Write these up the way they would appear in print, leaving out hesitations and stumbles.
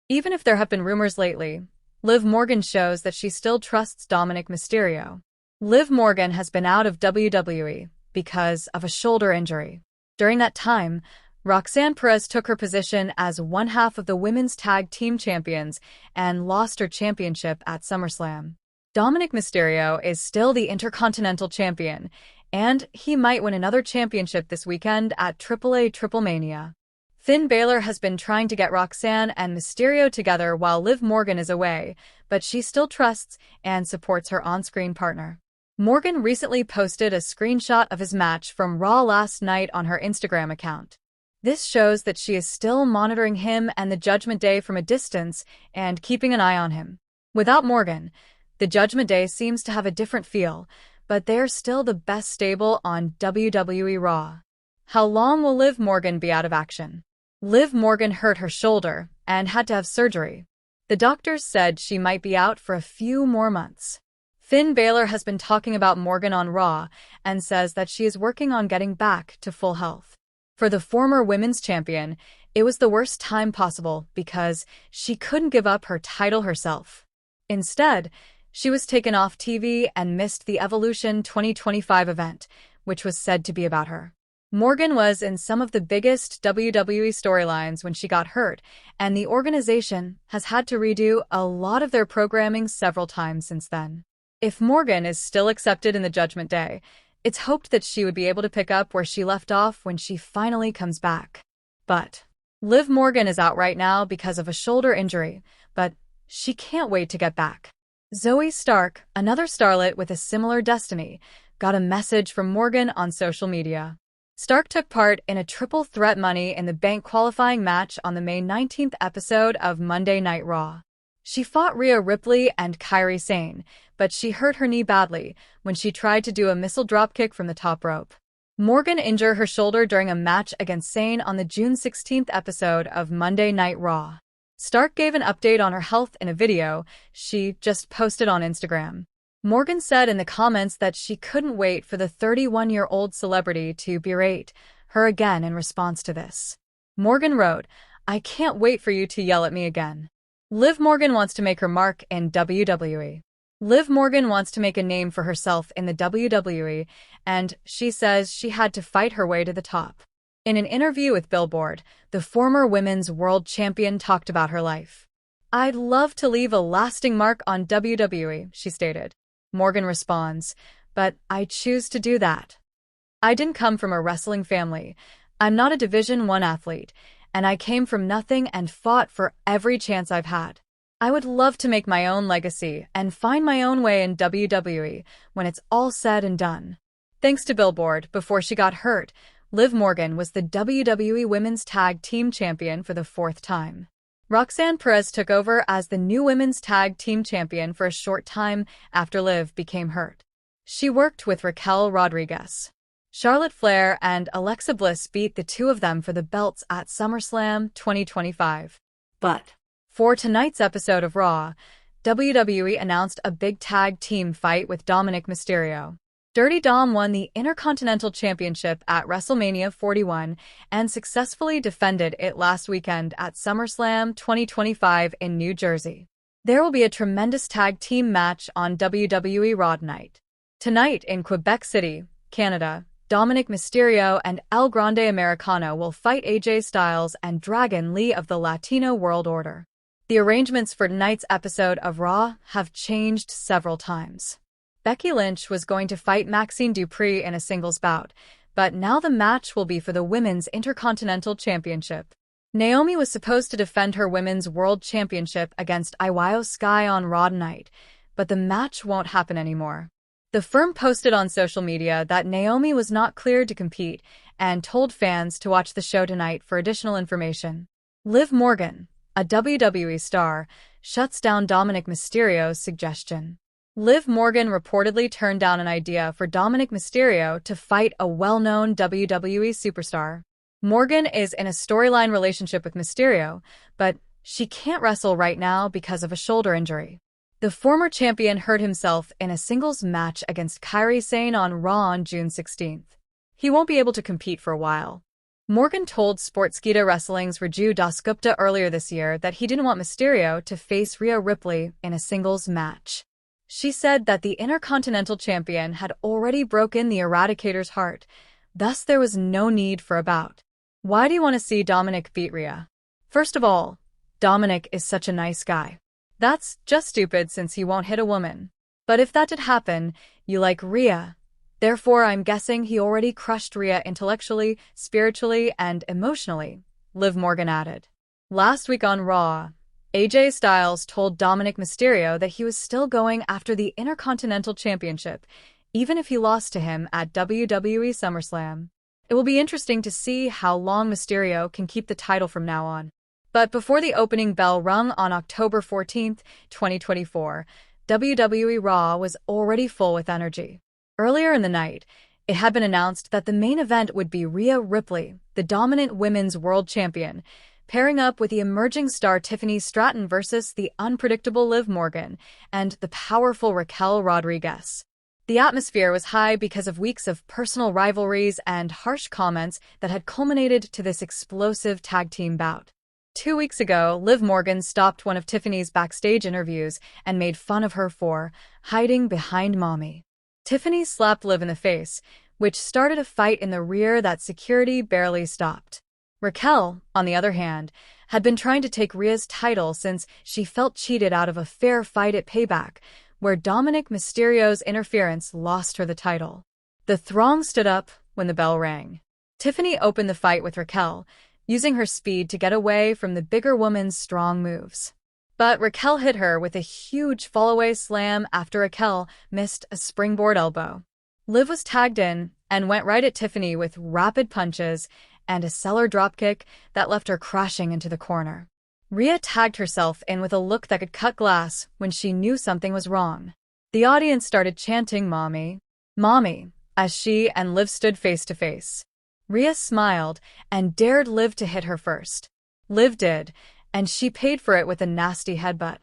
Even if there have been rumors lately, Liv Morgan shows that she still trusts Dominik Mysterio. Liv Morgan has been out of WWE because of a shoulder injury. During that time, Roxanne Perez took her position as one half of the women's tag team champions and lost her championship at SummerSlam. Dominik Mysterio is still the Intercontinental Champion, and he might win another championship this weekend at AAA Triple Mania. Finn Balor has been trying to get Roxanne and Mysterio together while Liv Morgan is away, but she still trusts and supports her on-screen partner. Morgan recently posted a screenshot of his match from Raw last night on her Instagram account. This shows that she is still monitoring him and the Judgment Day from a distance and keeping an eye on him. Without Morgan, the Judgment Day seems to have a different feel, but they are still the best stable on WWE Raw. How long will Liv Morgan be out of action? Liv Morgan hurt her shoulder and had to have surgery. The doctors said she might be out for a few more months. Finn Balor has been talking about Morgan on Raw and says that she is working on getting back to full health. For the former women's champion, it was the worst time possible because she couldn't give up her title herself. Instead, she was taken off TV and missed the Evolution 2025 event, which was said to be about her. Morgan was in some of the biggest WWE storylines when she got hurt, and the organization has had to redo a lot of their programming several times since then. If Morgan is still accepted in the Judgment Day, it's hoped that she would be able to pick up where she left off when she finally comes back. But Liv Morgan is out right now because of a shoulder injury, but she can't wait to get back. Zoe Stark, another starlet with a similar destiny, got a message from Morgan on social media. Stark took part in a triple threat Money in the Bank qualifying match on the May 19th episode of Monday Night Raw. She fought Rhea Ripley and Kairi Sane, but she hurt her knee badly when she tried to do a missile dropkick from the top rope. Morgan injured her shoulder during a match against Sane on the June 16th episode of Monday Night Raw. Stark gave an update on her health in a video she just posted on Instagram. Morgan said in the comments that she couldn't wait for the 31-year-old celebrity to berate her again in response to this. Morgan wrote, "I can't wait for you to yell at me again." Liv Morgan wants to make her mark in WWE. Liv Morgan wants to make a name for herself in the WWE, and she says she had to fight her way to the top. In an interview with Billboard, the former women's world champion talked about her life. "I'd love to leave a lasting mark on WWE," she stated. Morgan responds, "But I choose to do that. I didn't come from a wrestling family. I'm not a Division I athlete, and I came from nothing and fought for every chance I've had. I would love to make my own legacy and find my own way in WWE when it's all said and done." Thanks to Billboard, before she got hurt, Liv Morgan was the WWE Women's Tag Team Champion for the 4th time. Roxanne Perez took over as the new Women's Tag Team Champion for a short time after Liv became hurt. She worked with Raquel Rodriguez. Charlotte Flair and Alexa Bliss beat the two of them for the belts at SummerSlam 2025. But for tonight's episode of Raw, WWE announced a big tag team fight with Dominik Mysterio. Dirty Dom won the Intercontinental Championship at WrestleMania 41 and successfully defended it last weekend at SummerSlam 2025 in New Jersey. There will be a tremendous tag team match on WWE Raw tonight. Tonight in Quebec City, Canada, Dominik Mysterio and El Grande Americano will fight AJ Styles and Dragon Lee of the Latino World Order. The arrangements for tonight's episode of Raw have changed several times. Becky Lynch was going to fight Maxine Dupree in a singles bout, but now the match will be for the Women's Intercontinental Championship. Naomi was supposed to defend her Women's World Championship against Io Sky on Raw tonight, but the match won't happen anymore. The firm posted on social media that Naomi was not cleared to compete and told fans to watch the show tonight for additional information. Liv Morgan, a WWE star, shuts down Dominik Mysterio's suggestion. Liv Morgan reportedly turned down an idea for Dominik Mysterio to fight a well-known WWE superstar. Morgan is in a storyline relationship with Mysterio, but she can't wrestle right now because of a shoulder injury. The former champion hurt himself in a singles match against Kairi Sane on Raw on June 16th. He won't be able to compete for a while. Morgan told Sportskeeda Wrestling's Raju Dasgupta earlier this year that he didn't want Mysterio to face Rhea Ripley in a singles match. She said that the Intercontinental Champion had already broken the Eradicator's heart, thus there was no need for a bout. Why do you want to see Dominik beat Rhea? First of all, Dominik is such a nice guy. That's just stupid since he won't hit a woman. But if that did happen, you like Rhea. Therefore, I'm guessing he already crushed Rhea intellectually, spiritually, and emotionally, Liv Morgan added. Last week on Raw, AJ Styles told Dominik Mysterio that he was still going after the Intercontinental Championship, even if he lost to him at WWE SummerSlam. It will be interesting to see how long Mysterio can keep the title from now on. But before the opening bell rung on October 14, 2024, WWE Raw was already full with energy. Earlier in the night, it had been announced that the main event would be Rhea Ripley, the dominant women's world champion, pairing up with the emerging star Tiffany Stratton versus the unpredictable Liv Morgan and the powerful Raquel Rodriguez. The atmosphere was high because of weeks of personal rivalries and harsh comments that had culminated to this explosive tag team bout. 2 weeks ago, Liv Morgan stopped one of Tiffany's backstage interviews and made fun of her for hiding behind mommy. Tiffany slapped Liv in the face, which started a fight in the rear that security barely stopped. Raquel, on the other hand, had been trying to take Rhea's title since she felt cheated out of a fair fight at Payback, where Dominik Mysterio's interference lost her the title. The throng stood up when the bell rang. Tiffany opened the fight with Raquel, using her speed to get away from the bigger woman's strong moves. But Raquel hit her with a huge fallaway slam after Raquel missed a springboard elbow. Liv was tagged in and went right at Tiffany with rapid punches and a cellar dropkick that left her crashing into the corner. Rhea tagged herself in with a look that could cut glass when she knew something was wrong. The audience started chanting "Mommy, Mommy," as she and Liv stood face to face. Rhea smiled and dared Liv to hit her first. Liv did, and she paid for it with a nasty headbutt.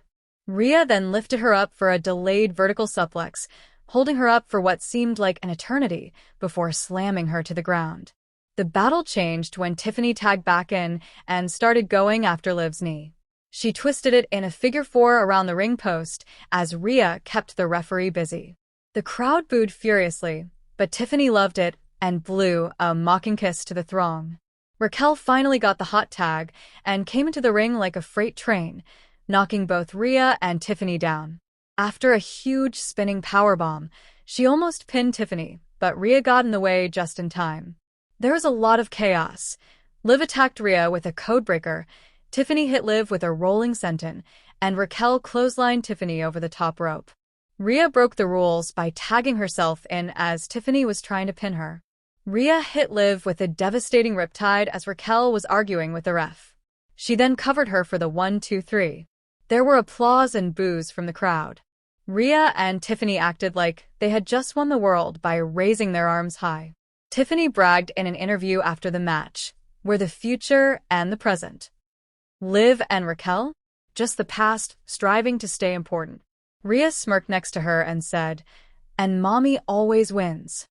Rhea then lifted her up for a delayed vertical suplex, holding her up for what seemed like an eternity before slamming her to the ground. The battle changed when Tiffany tagged back in and started going after Liv's knee. She twisted it in a figure four around the ring post as Rhea kept the referee busy. The crowd booed furiously, but Tiffany loved it and blew a mocking kiss to the throng. Raquel finally got the hot tag and came into the ring like a freight train, knocking both Rhea and Tiffany down. After a huge spinning powerbomb, she almost pinned Tiffany, but Rhea got in the way just in time. There was a lot of chaos. Liv attacked Rhea with a codebreaker, Tiffany hit Liv with a rolling senton, and Raquel clotheslined Tiffany over the top rope. Rhea broke the rules by tagging herself in as Tiffany was trying to pin her. Rhea hit Liv with a devastating riptide as Raquel was arguing with the ref. She then covered her for the 1-2-3. There were applause and boos from the crowd. Rhea and Tiffany acted like they had just won the world by raising their arms high. Tiffany bragged in an interview after the match, "We're the future and the present. Liv and Raquel? Just the past, striving to stay important." Rhea smirked next to her and said, "And mommy always wins."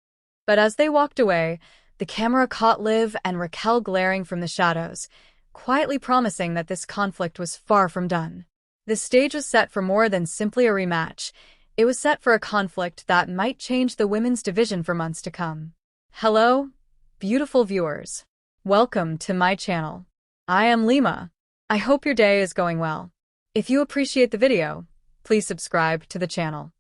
But as they walked away, the camera caught Liv and Raquel glaring from the shadows, quietly promising that this conflict was far from done. The stage was set for more than simply a rematch. It was set for a conflict that might change the women's division for months to come. Hello, beautiful viewers. Welcome to my channel. I am Lima. I hope your day is going well. If you appreciate the video, please subscribe to the channel.